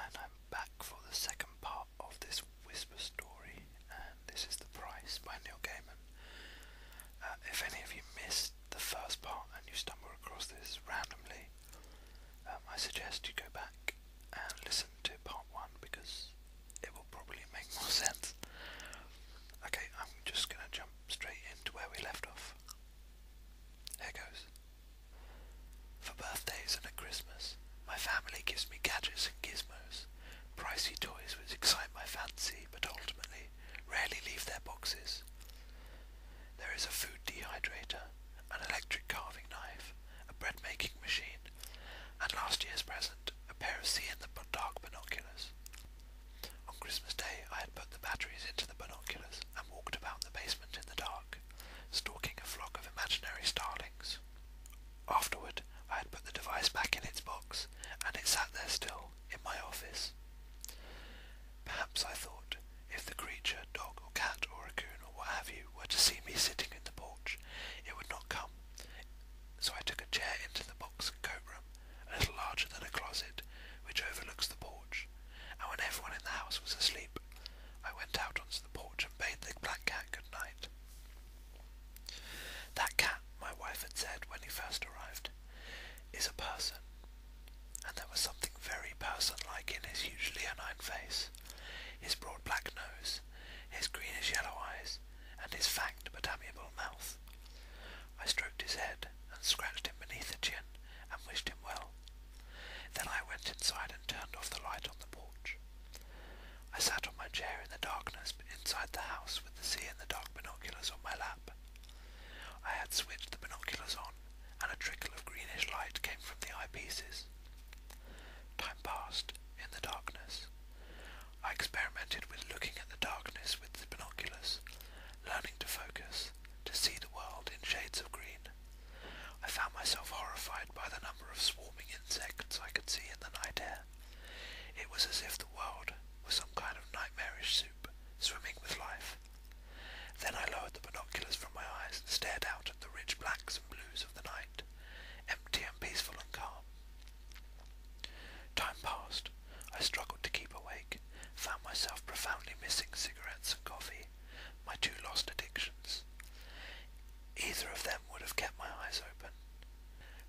and I'm back for the second part of this Whisper story, and this is The Price by Neil Gaiman. If any of you missed the first part and you stumble across this randomly, I suggest you go back and listen to part 1 because it will probably make more sense. Okay, I'm just going to jump straight into where we left off. Here goes. For birthdays and at Christmas, my family gives me gadgets and gizmos. Pricey toys which excite my fancy but ultimately rarely leave their boxes. There is a food dehydrator, an electric carving knife, a bread making machine, and last year's present, a pair of see-in-the-dark binoculars. On Christmas Day I had put the batteries into the binoculars and walked about the basement in the dark, stalking a flock of imaginary starlings. Afterward, I had put the device back in its box, and it sat there still, in my office. Perhaps, I thought, if the creature, dog or cat or raccoon or what have you, were to see me sitting in the porch, it would not come. So I took a chair into the box and coat room, a little larger than a closet, which overlooks the porch, and when everyone in the house was asleep, I went out onto the porch and bade the black cat good night. That cat, my wife had said when he first arrived, is a person, and there was something very person-like in his huge leonine face, his broad black nose, his greenish-yellow eyes, and his fanged but amiable mouth. I stroked his head and scratched him beneath the chin and wished him well. Then I went inside and turned off the light on the porch. I sat on my chair in the darkness inside the house with the see-in-the-dark binoculars on my lap. I had switched the binoculars on, and a trickle of greenish light came from the eyepieces. Time passed in the darkness. I experimented with looking at the darkness with the binoculars, learning to focus, to see the world in shades of green. I found myself horrified by the number of swarming insects I could see in the night air. It was as if the world was some kind of nightmarish soup, swimming with life. Then I lowered the binoculars from my eyes and stared out at the rich blacks and blues of the night, empty and peaceful and calm. Time passed. I struggled to keep awake, found myself profoundly missing cigarettes and coffee, my two lost addictions. Either of them would have kept my eyes open.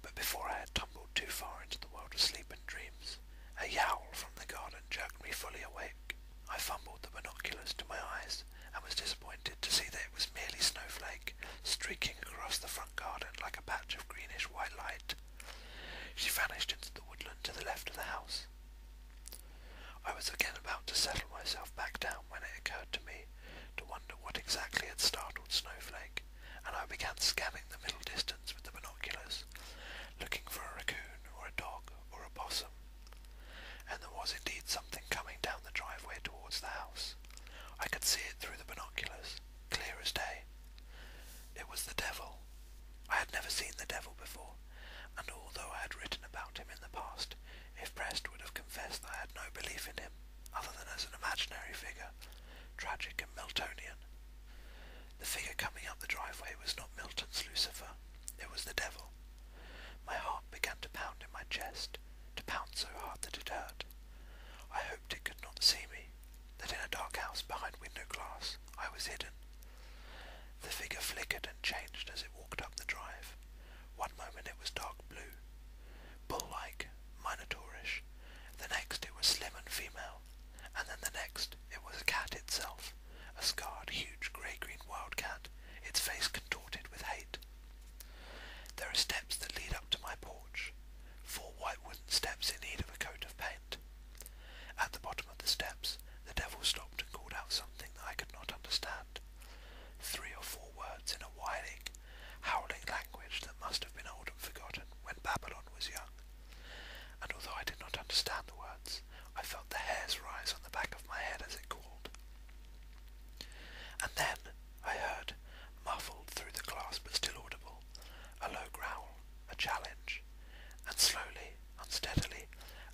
But before I had tumbled too far into the world of sleep and dreams, a yowl from the garden jerked me fully awake. I fumbled the binoculars to my eyes and was disappointed to see that it was merely Snowflake, streaking across the front garden like a patch of greenish-white light. She vanished into the woodland to the left of the house. I was again about to settle myself back down when it occurred to me to wonder what exactly had startled Snowflake, and I began scanning the middle distance with the binoculars, looking for a raccoon or a dog or a possum. And there was indeed something coming down the driveway towards the house. I could see it through the binoculars, clear as day. It was the devil. I had never seen the devil before, and although I had written about him in the past, if pressed would have confessed that I had no belief in him, other than as an imaginary figure, tragic and Miltonian. The figure coming up the driveway was not Milton's Lucifer, it was the devil. My heart began to pound in my chest, to pound so hard that it hurt. I hoped it could not see me, that in a dark house behind window glass I was hidden. The figure flickered and changed as it walked up the drive. One moment it was dark blue, bull-like, minotaurish. The next it was slim and female, and then the next it was a cat itself, a scarred, huge grey-green wildcat, its face contorted with hate. There are steps that lead up to my porch, 4 white wooden steps in need of a coat of paint. At the bottom of the steps, the devil stopped and called out something that I could not understand. 3 or 4 words in a whining, howling language that must have been old and forgotten when Babylon was young. And although I did not understand the words, I felt the hairs rise on the back of my head as it called. And then I heard, muffled through the glass but still audible, a low growl, a challenge, and slowly, unsteadily,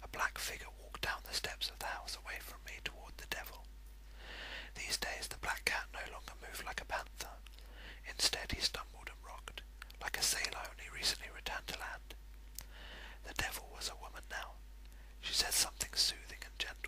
a black figure walked down the steps of the house away from me toward the devil. These days the black cat no longer moved like a panther. Instead he stumbled and rocked, like a sailor only recently returned to land. The devil was a woman now. She said something soothing and gentle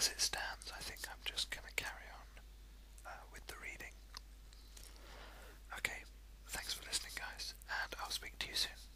as it stands, I think I'm just going to carry on with the reading. Okay, thanks for listening, guys, and I'll speak to you soon.